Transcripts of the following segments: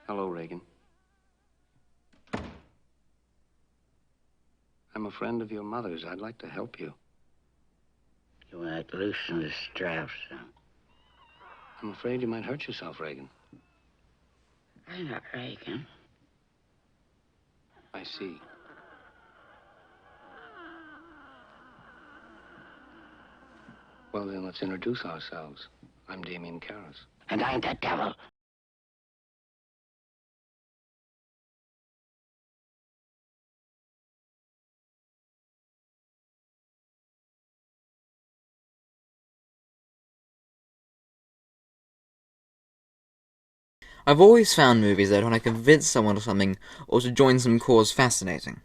Hello, Reagan. I'm a friend of your mother's. I'd like to help you. You want to loosen the straps, huh? I'm afraid you might hurt yourself, Reagan. I'm not Reagan. I see. Well, then, let's introduce ourselves. I'm Damien Karras. And I'm the devil. I've always found movies that when I convince someone of something or to join some cause fascinating.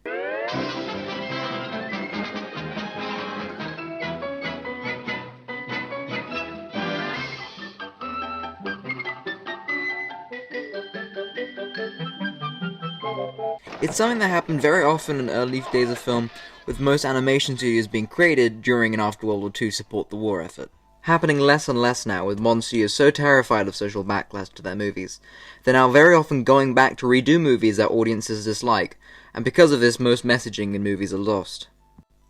It's something that happened very often in early days of film, with most animation studios being created during and after World War II to support the war effort. Happening less and less now, with modern studios so terrified of social backlash to their movies. They're now very often going back to redo movies that audiences dislike, and because of this, most messaging in movies are lost.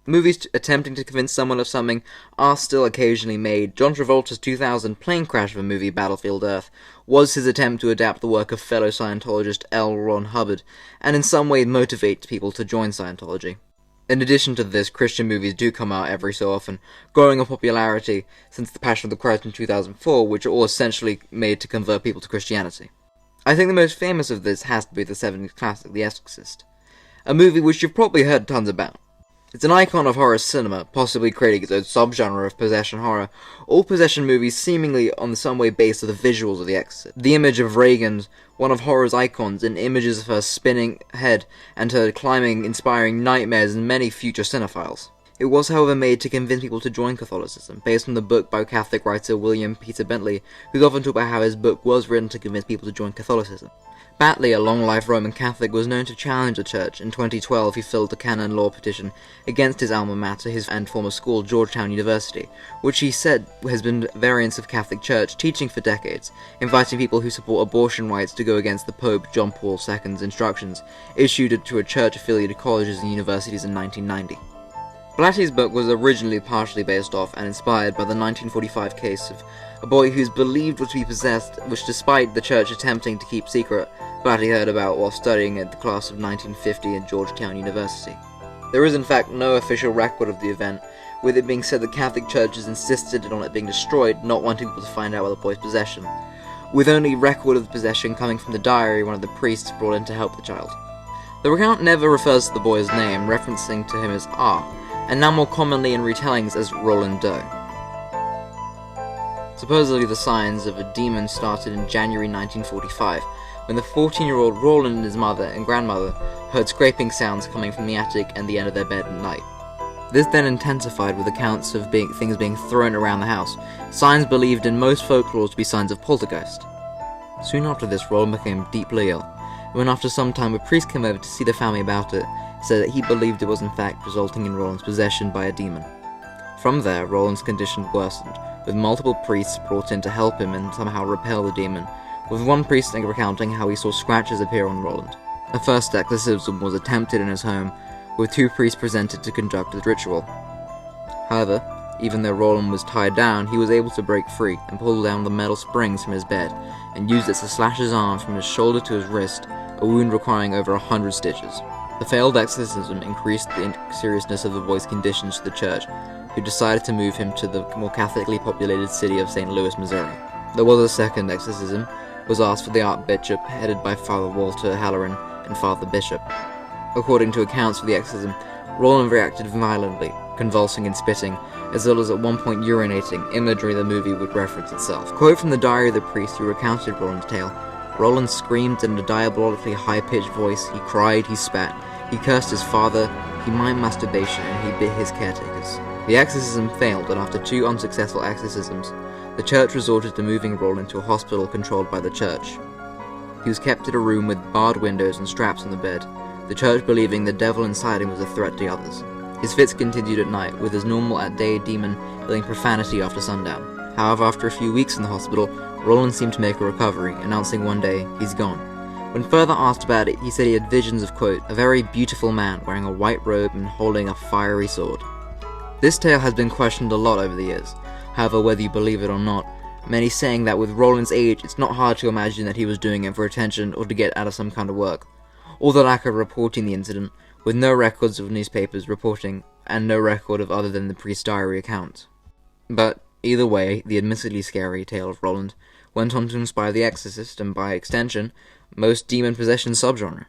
Movies attempting to convince someone of something are still occasionally made. John Travolta's 2000 plane crash of a movie, Battlefield Earth, was his attempt to adapt the work of fellow Scientologist L. Ron Hubbard, and in some way motivate people to join Scientology. In addition to this, Christian movies do come out every so often, growing in popularity since The Passion of the Christ in 2004, which are all essentially made to convert people to Christianity. I think the most famous of this has to be the 70s classic, The Exorcist, a movie which you've probably heard tons about. It's an icon of horror cinema, possibly creating its own subgenre of possession horror, all possession movies seemingly on some way based on the visuals of The Exorcist. The image of Reagan, one of horror's icons, and images of her spinning head and her climbing, inspiring nightmares in many future cinephiles. It was, however, made to convince people to join Catholicism, based on the book by Catholic writer William Peter Bentley, who's often talked about how his book was written to convince people to join Catholicism. Batley, a long-life Roman Catholic, was known to challenge the church. In 2012, he filed a canon law petition against his alma mater, and former school, Georgetown University, which he said has been variants of Catholic Church teaching for decades, inviting people who support abortion rights to go against the Pope John Paul II's instructions, issued to a church-affiliated colleges and universities in 1990. Blatty's book was originally partially based off and inspired by the 1945 case of a boy who's believed was to be possessed, which despite the church attempting to keep secret, Blatty heard about while studying at the class of 1950 at Georgetown University. There is in fact no official record of the event, with it being said the Catholic churches insisted on it being destroyed, not wanting people to find out about the boy's possession, with only record of the possession coming from the diary one of the priests brought in to help the child. The account never refers to the boy's name, referencing to him as R, and now more commonly in retellings as Roland Doe. Supposedly the signs of a demon started in January 1945, when the 14-year-old Roland and his mother and grandmother heard scraping sounds coming from the attic and the end of their bed at night. This then intensified with accounts of things being thrown around the house, signs believed in most folklore to be signs of poltergeist. Soon after this, Roland became deeply ill, and when after some time a priest came over to see the family about it, said that he believed it was in fact resulting in Roland's possession by a demon. From there, Roland's condition worsened, with multiple priests brought in to help him and somehow repel the demon, with one priest recounting how he saw scratches appear on Roland. A first exorcism was attempted in his home, with 2 priests presented to conduct the ritual. However, even though Roland was tied down, he was able to break free and pull down the metal springs from his bed, and used it to slash his arm from his shoulder to his wrist, a wound requiring over 100 stitches. The failed exorcism increased the seriousness of the boy's conditions to the church, who decided to move him to the more Catholically populated city of St. Louis, Missouri. There was a second exorcism, was asked for the Archbishop, headed by Father Walter Halloran and Father Bishop. According to accounts of the exorcism, Roland reacted violently, convulsing and spitting, as well as at one point urinating, imagery the movie would reference itself. Quote from the diary of the priest who recounted Roland's tale: Roland screamed in a diabolically high-pitched voice, he cried, he spat, he cursed his father, he mimed masturbation, and he bit his caretakers. The exorcism failed, and after 2 unsuccessful exorcisms, the church resorted to moving Roland to a hospital controlled by the church. He was kept in a room with barred windows and straps on the bed, the church believing the devil inside him was a threat to others. His fits continued at night, with his normal at-day demon yelling profanity after sundown. However, after a few weeks in the hospital, Roland seemed to make a recovery, announcing one day, "He's gone," When further asked about it, he said he had visions of, quote, a very beautiful man wearing a white robe and holding a fiery sword. This tale has been questioned a lot over the years. However, whether you believe it or not, many saying that with Roland's age, it's not hard to imagine that he was doing it for attention or to get out of some kind of work. Or the lack of reporting the incident, with no records of newspapers reporting, and no record of other than the priest's diary account. But, either way, the admittedly scary tale of Roland went on to inspire The Exorcist, and by extension, most demon possession subgenre.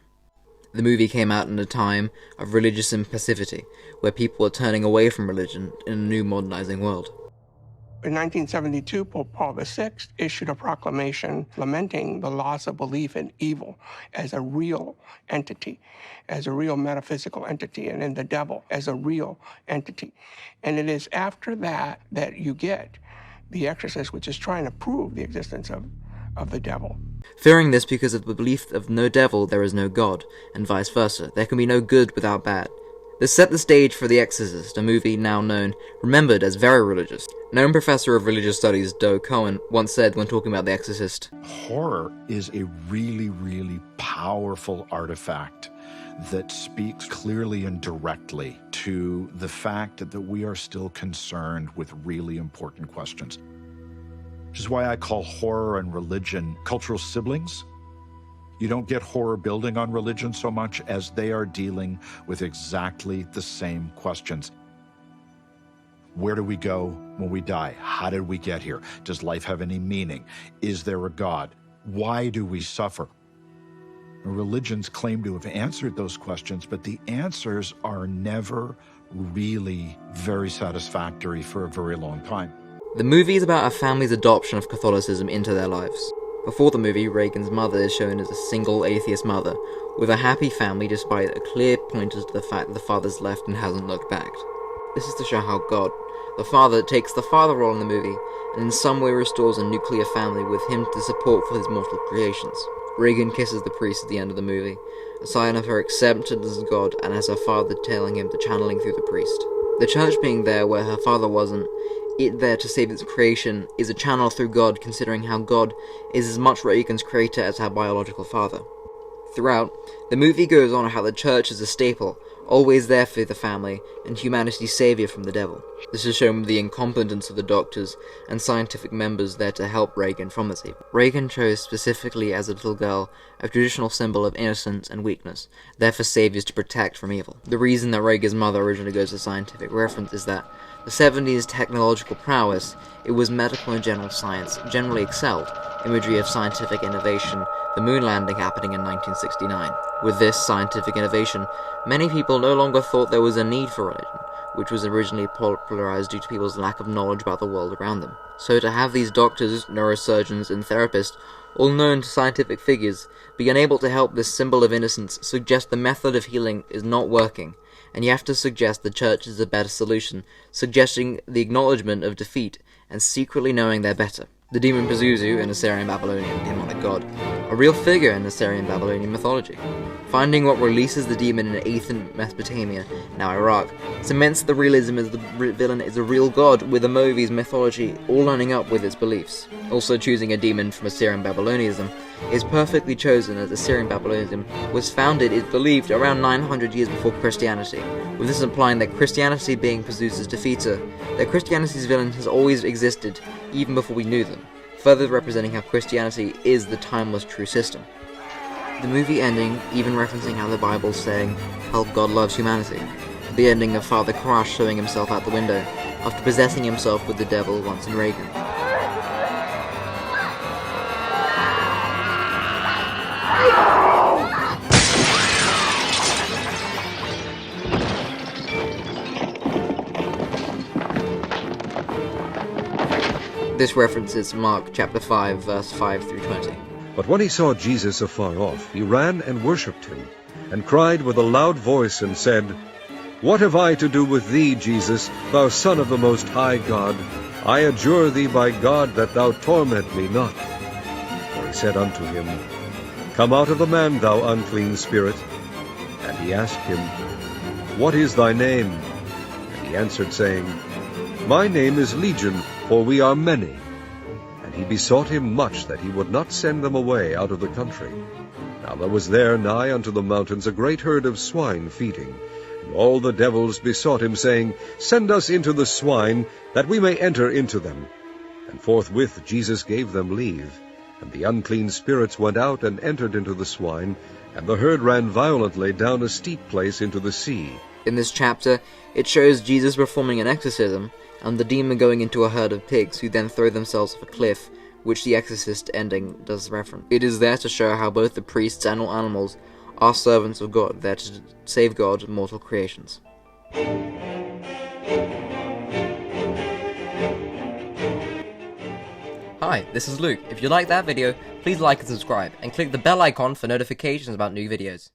The movie came out in a time of religious impassivity, where people were turning away from religion in a new modernizing world. In 1972, Pope Paul VI issued a proclamation lamenting the loss of belief in evil as a real entity, as a real metaphysical entity, and in the devil as a real entity. And it is after that that you get The Exorcist, which is trying to prove the existence of the devil. Fearing this because of the belief of no devil there is no God, and vice versa. There can be no good without bad. This set the stage for The Exorcist, a movie now remembered as very religious. Known professor of religious studies Do Cohen once said when talking about The Exorcist, horror is a really, really powerful artifact that speaks clearly and directly to the fact that we are still concerned with really important questions. Which is why I call horror and religion cultural siblings. You don't get horror building on religion so much as they are dealing with exactly the same questions. Where do we go when we die? How did we get here? Does life have any meaning? Is there a God? Why do we suffer? Religions claim to have answered those questions, but the answers are never really very satisfactory for a very long time. The movie is about a family's adoption of Catholicism into their lives. Before the movie, Reagan's mother is shown as a single atheist mother, with a happy family despite a clear pointers to the fact that the father's left and hasn't looked back. This is to show how God, the father, takes the father role in the movie, and in some way restores a nuclear family with him to support for his mortal creations. Reagan kisses the priest at the end of the movie, a sign of her acceptance as God and as her father telling him to channeling through the priest. The church being there where her father wasn't, it there to save its creation, is a channel through God, considering how God is as much Reagan's creator as her biological father. Throughout, the movie goes on how the church is a staple, always there for the family, and humanity's savior from the devil. This is shown with the incompetence of the doctors and scientific members there to help Reagan from this evil. Reagan chose specifically as a little girl a traditional symbol of innocence and weakness, there for saviors to protect from evil. The reason that Reagan's mother originally goes to scientific reference is that the 70s technological prowess, it was medical and general science, generally excelled, imagery of scientific innovation, the moon landing happening in 1969. With this scientific innovation, many people no longer thought there was a need for religion, which was originally popularized due to people's lack of knowledge about the world around them. So to have these doctors, neurosurgeons, and therapists, all known to scientific figures, be unable to help this symbol of innocence suggests the method of healing is not working, and you have to suggest the church is a better solution, suggesting the acknowledgement of defeat, and secretly knowing they're better. The demon Pazuzu, an Assyrian-Babylonian demonic god, a real figure in Assyrian-Babylonian mythology. Finding what releases the demon in ancient Mesopotamia, now Iraq, cements the realism as the villain is a real god, with the movie's mythology all lining up with its beliefs. Also choosing a demon from Assyrian-Babylonianism is perfectly chosen, as Assyrian-Babylonianism was founded, it's believed, around 900 years before Christianity, with this implying that Christianity being Pazuzu's defeater, that Christianity's villain has always existed, even before we knew them, further representing how Christianity is the timeless true system. The movie ending even referencing how the Bible's saying how God loves humanity. The ending of Father Crash showing himself out the window, after possessing himself with the devil once in Reagan. This references Mark chapter 5, verse 5 through 20. But when he saw Jesus afar off, he ran and worshipped him, and cried with a loud voice, and said, What have I to do with thee, Jesus, thou Son of the Most High God? I adjure thee by God that thou torment me not. For he said unto him, Come out of the man, thou unclean spirit. And he asked him, What is thy name? And he answered, saying, My name is Legion, for we are many. And he besought him much that he would not send them away out of the country. Now there was there nigh unto the mountains a great herd of swine feeding. And all the devils besought him, saying, Send us into the swine, that we may enter into them. And forthwith Jesus gave them leave. And the unclean spirits went out and entered into the swine, and the herd ran violently down a steep place into the sea. In this chapter, it shows Jesus performing an exorcism, and the demon going into a herd of pigs who then throw themselves off a cliff, which the Exorcist ending does reference. It is there to show how both the priests and all animals are servants of God, there to save God's mortal creations. Hi, this is Luke. If you liked that video, please like and subscribe, and click the bell icon for notifications about new videos.